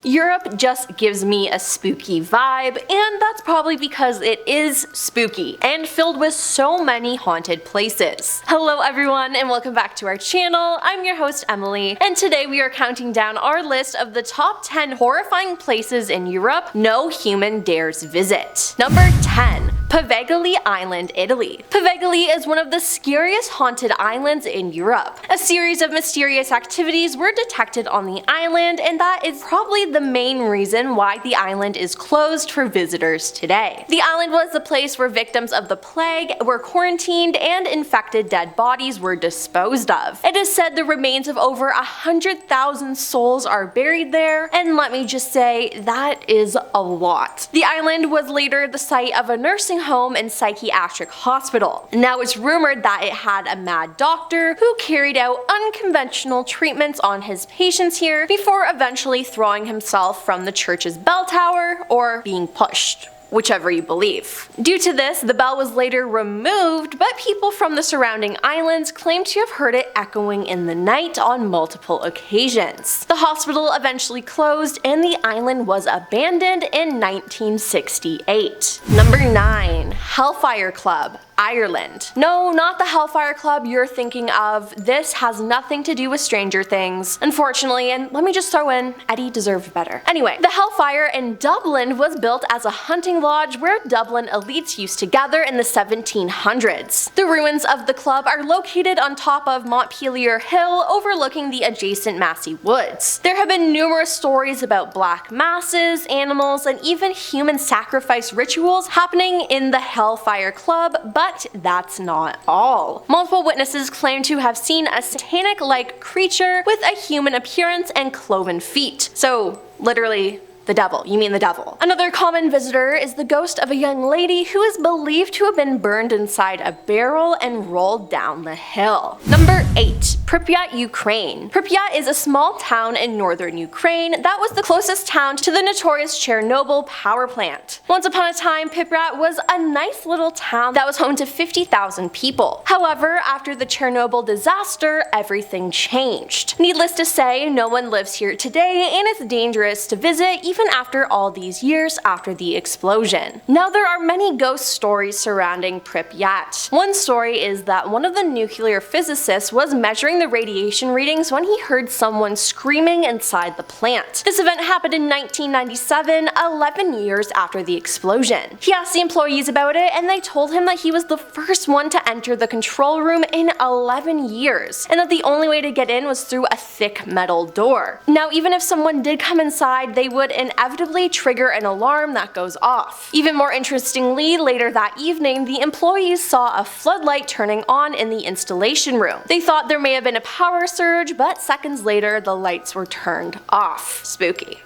Europe just gives me a spooky vibe, and that's probably because it is spooky and filled with so many haunted places. Hello everyone and welcome back to our channel. I'm your host Emily, and today we are counting down our list of the top 10 horrifying places in Europe no human dares visit. Number 10. Poveglia Island, Italy. Poveglia is one of the scariest haunted islands in Europe. A series of mysterious activities were detected on the island, and that is probably the main reason why the island is closed for visitors today. The island was the place where victims of the plague were quarantined and infected dead bodies were disposed of. It is said the remains of over 100,000 souls are buried there, and let me just say, that is a lot. The island was later the site of a nursing home and psychiatric hospital. Now it's rumored that it had a mad doctor who carried out unconventional treatments on his patients here before eventually throwing himself from the church's bell tower or being pushed, whichever you believe. Due to this, the bell was later removed, but people from the surrounding islands claim to have heard it echoing in the night on multiple occasions. The hospital eventually closed and the island was abandoned in 1968. Number 9. Hellfire Club, Ireland. No, not the Hellfire Club you're thinking of. This has nothing to do with Stranger Things, unfortunately, and let me just throw in, Eddie deserved better. Anyway, the Hellfire in Dublin was built as a hunting lodge where Dublin elites used to gather in the 1700s. The ruins of the club are located on top of Montpelier Hill overlooking the adjacent Massey Woods. There have been numerous stories about black masses, animals, and even human sacrifice rituals happening in the Hellfire Club, but that's not all. Multiple witnesses claim to have seen a satanic-like creature with a human appearance and cloven feet. So, literally, the devil. You mean the devil. Another common visitor is the ghost of a young lady who is believed to have been burned inside a barrel and rolled down the hill. Number 8. Pripyat, Ukraine. Pripyat is a small town in northern Ukraine that was the closest town to the notorious Chernobyl power plant. Once upon a time, Pripyat was a nice little town that was home to 50,000 people. However, after the Chernobyl disaster, everything changed. Needless to say, no one lives here today, and it's dangerous to visit even after all these years after the explosion. Now, there are many ghost stories surrounding Pripyat. One story is that one of the nuclear physicists was measuring the radiation readings when he heard someone screaming inside the plant. This event happened in 1997, 11 years after the explosion. He asked the employees about it, and they told him that he was the first one to enter the control room in 11 years, and that the only way to get in was through a thick metal door. Now, even if someone did come inside, they would inevitably trigger an alarm that goes off. Even more interestingly, later that evening, the employees saw a floodlight turning on in the installation room. They thought there may have been a power surge, but seconds later, the lights were turned off. Spooky.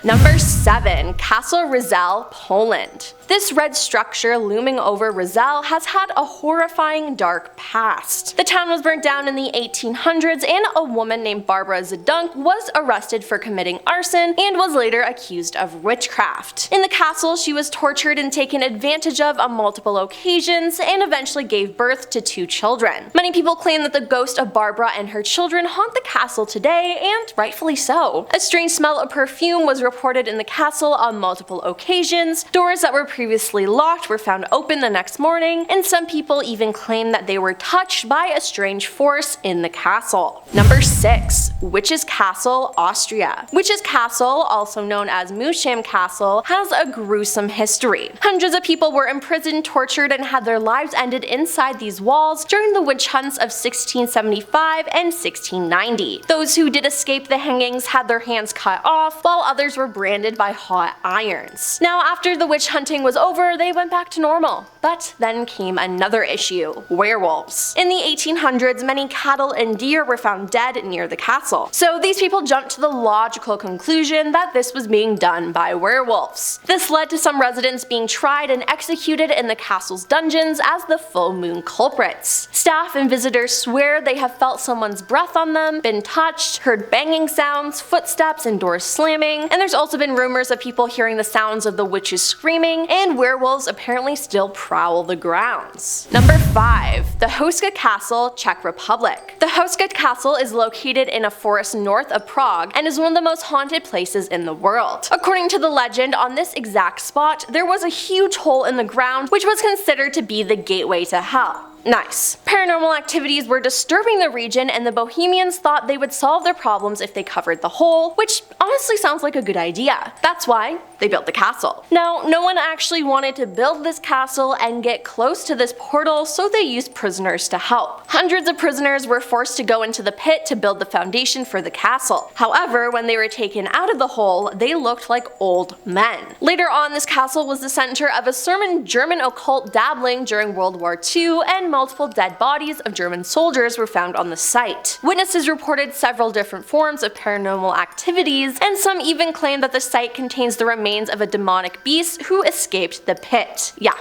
Number 7. Castle Reszel, Poland. This red structure looming over Reszel has had a horrifying dark past. The town was burnt down in the 1800s, and a woman named Barbara Zedunk was arrested for committing arson and was later accused of witchcraft. In the castle, she was tortured and taken advantage of on multiple occasions and eventually gave birth to 2 children. Many people claim that the ghost of Barbara and her children haunt the castle today, and rightfully so. A strange smell of perfume was reported in the castle on multiple occasions. Doors that were previously locked were found open the next morning, and some people even claim that they were touched by a strange force in the castle. Number 6. Witch's Castle, Austria. Witch's Castle, also known as Musham Castle, has a gruesome history. Hundreds of people were imprisoned, tortured, and had their lives ended inside these walls during the witch hunts of 1675 and 1690. Those who did escape the hangings had their hands cut off, while others were branded by hot irons. Now, after the witch hunting was over, they went back to normal. But then came another issue: werewolves. In the 1800s, many cattle and deer were found dead near the castle. So these people jumped to the logical conclusion that this was being done by werewolves. This led to some residents being tried and executed in the castle's dungeons as the full moon culprits. Staff and visitors swear they have felt someone's breath on them, been touched, heard banging sounds, footsteps, and doors slamming, and there's There's also been rumors of people hearing the sounds of the witches screaming, and werewolves apparently still prowl the grounds. Number 5. The Houska Castle, Czech Republic. The Houska Castle is located in a forest north of Prague and is one of the most haunted places in the world. According to the legend, on this exact spot, there was a huge hole in the ground which was considered to be the gateway to hell. Nice. Paranormal activities were disturbing the region, and the Bohemians thought they would solve their problems if they covered the hole, which honestly sounds like a good idea. That's why they built the castle. Now, no one actually wanted to build this castle and get close to this portal, so they used prisoners to help. Hundreds of prisoners were forced to go into the pit to build the foundation for the castle. However, when they were taken out of the hole, they looked like old men. Later on, this castle was the center of a German occult dabbling during World War II, and multiple dead bodies of German soldiers were found on the site. Witnesses reported several different forms of paranormal activities, and some even claimed that the site contains the remains of a demonic beast who escaped the pit. Yeah,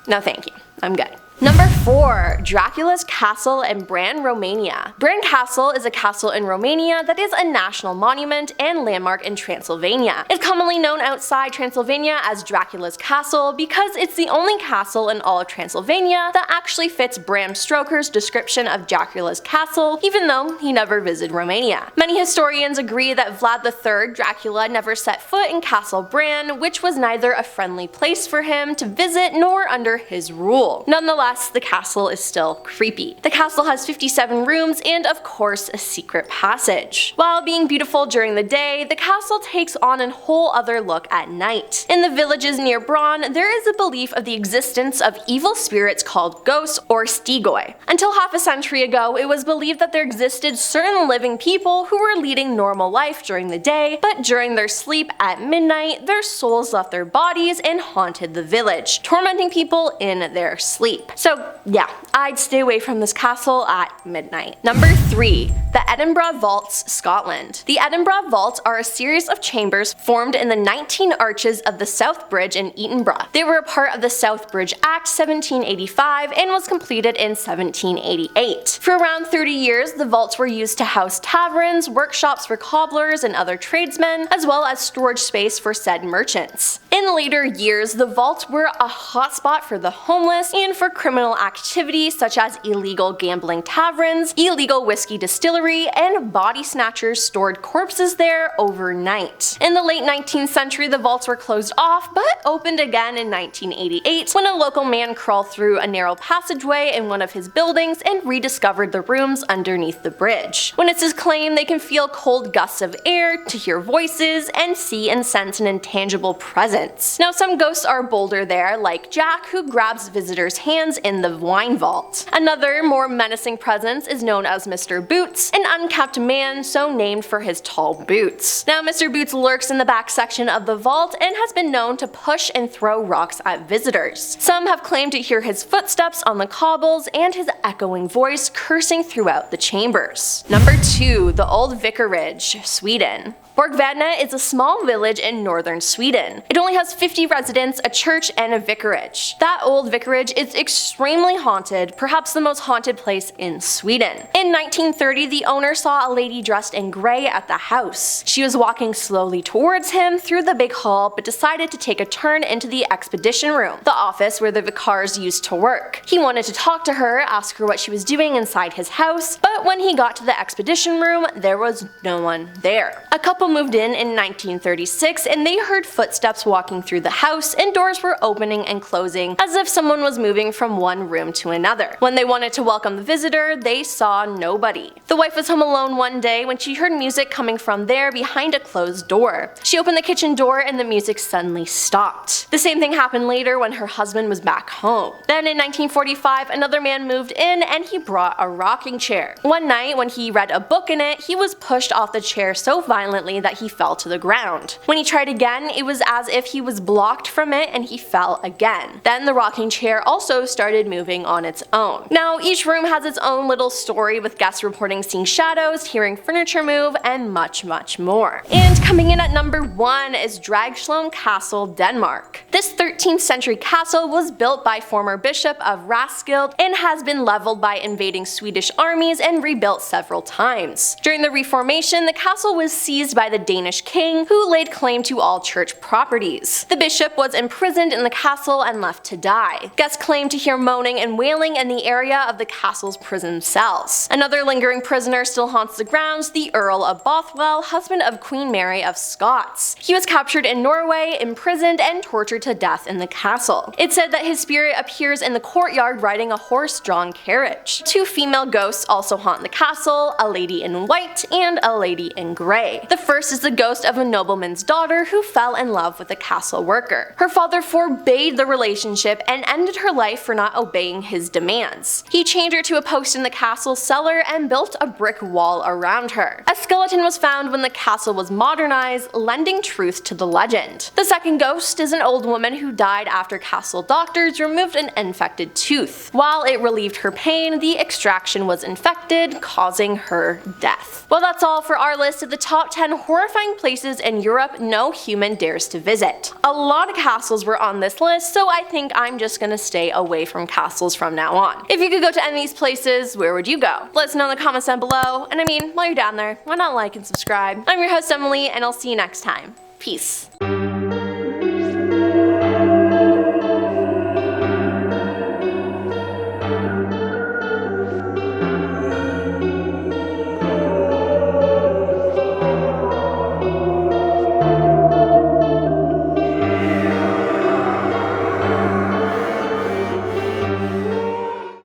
no thank you, I'm good. Number 4. Dracula's Castle in Bran, Romania. Bran Castle is a castle in Romania that is a national monument and landmark in Transylvania. It's commonly known outside Transylvania as Dracula's Castle because it's the only castle in all of Transylvania that actually fits Bram Stoker's description of Dracula's castle, even though he never visited Romania. Many historians agree that Vlad III, Dracula, never set foot in Castle Bran, which was neither a friendly place for him to visit nor under his rule. Nonetheless, the castle is still creepy. The castle has 57 rooms and of course a secret passage. While being beautiful during the day, the castle takes on a whole other look at night. In the villages near Bran, there is a belief of the existence of evil spirits called ghosts or stigoi. Until half a century ago, it was believed that there existed certain living people who were leading normal life during the day, but during their sleep at midnight, their souls left their bodies and haunted the village, tormenting people in their sleep. So yeah, I'd stay away from this castle at midnight. Number 3. The Edinburgh Vaults, Scotland. The Edinburgh Vaults are a series of chambers formed in the 19 arches of the South Bridge in Edinburgh. They were a part of the South Bridge Act 1785 and was completed in 1788. For around 30 years, the vaults were used to house taverns, workshops for cobblers and other tradesmen, as well as storage space for said merchants. In later years, the vaults were a hotspot for the homeless and for criminal activity such as illegal gambling taverns, illegal whiskey distillery, and body snatchers stored corpses there overnight. In the late 19th century, the vaults were closed off, but opened again in 1988 when a local man crawled through a narrow passageway in one of his buildings and rediscovered the rooms underneath the bridge. Witnesses claim they can feel cold gusts of air, to hear voices, and see and sense an intangible presence. Now, some ghosts are bolder there, like Jack, who grabs visitors' hands in the wine vault. Another, more menacing presence is known as Mr. Boots, an unkept man so named for his tall boots. Now, Mr. Boots lurks in the back section of the vault and has been known to push and throw rocks at visitors. Some have claimed to hear his footsteps on the cobbles and his echoing voice cursing throughout the chambers. Number 2. The Old Vicarage, Sweden. Borgvattna is a small village in northern Sweden. It only has 50 residents, a church, and a vicarage. That old vicarage is extremely haunted, perhaps the most haunted place in Sweden. In 1930, the owner saw a lady dressed in gray at the house. She was walking slowly towards him through the big hall, but decided to take a turn into the expedition room, the office where the vicars used to work. He wanted to talk to her, ask her what she was doing inside his house, but when he got to the expedition room, there was no one there. A couple moved in 1936 and they heard footsteps walking through the house and doors were opening and closing as if someone was moving from one room to another. When they wanted to welcome the visitor, they saw nobody. The wife was home alone one day when she heard music coming from there behind a closed door. She opened the kitchen door and the music suddenly stopped. The same thing happened later when her husband was back home. Then in 1945, another man moved in and he brought a rocking chair. One night when he read a book in it, he was pushed off the chair so violently that he fell to the ground. When he tried again, it was as if he was blocked from it and he fell again. Then the rocking chair also started moving on its own. Now, each room has its own little story, with guests reporting seeing shadows, hearing furniture move, and much more. And coming in at number 1 is Dragsholm Castle, Denmark. This 13th century castle was built by former Bishop of Reszel and has been leveled by invading Swedish armies and rebuilt several times. During the Reformation, the castle was seized by the Danish king, who laid claim to all church properties. The bishop was imprisoned in the castle and left to die. Guests claimed to hear moaning and wailing in the area of the castle's prison cells. Another lingering prisoner still haunts the grounds, the Earl of Bothwell, husband of Queen Mary of Scots. He was captured in Norway, imprisoned, and tortured to death in the castle. It's said that his spirit appears in the courtyard riding a horse-drawn carriage. 2 female ghosts also haunt the castle, a lady in white and a lady in grey. The first is the ghost of a nobleman's daughter who fell in love with a castle worker. Her father forbade the relationship and ended her life for not obeying his demands. He chained her to a post in the castle cellar and built a brick wall around her. A skeleton was found when the castle was modernized, lending truth to the legend. The second ghost is an old woman who died after castle doctors removed an infected tooth. While it relieved her pain, the extraction was infected, causing her death. Well, that's all for our list of the top 10 horrifying places in Europe no human dares to visit. A lot of castles were on this list, so I think I'm just gonna stay away from castles from now on. If you could go to any of these places, where would you go? Let us know in the comments down below, and I mean, while you're down there, why not like and subscribe? I'm your host Emily, and I'll see you next time. Peace.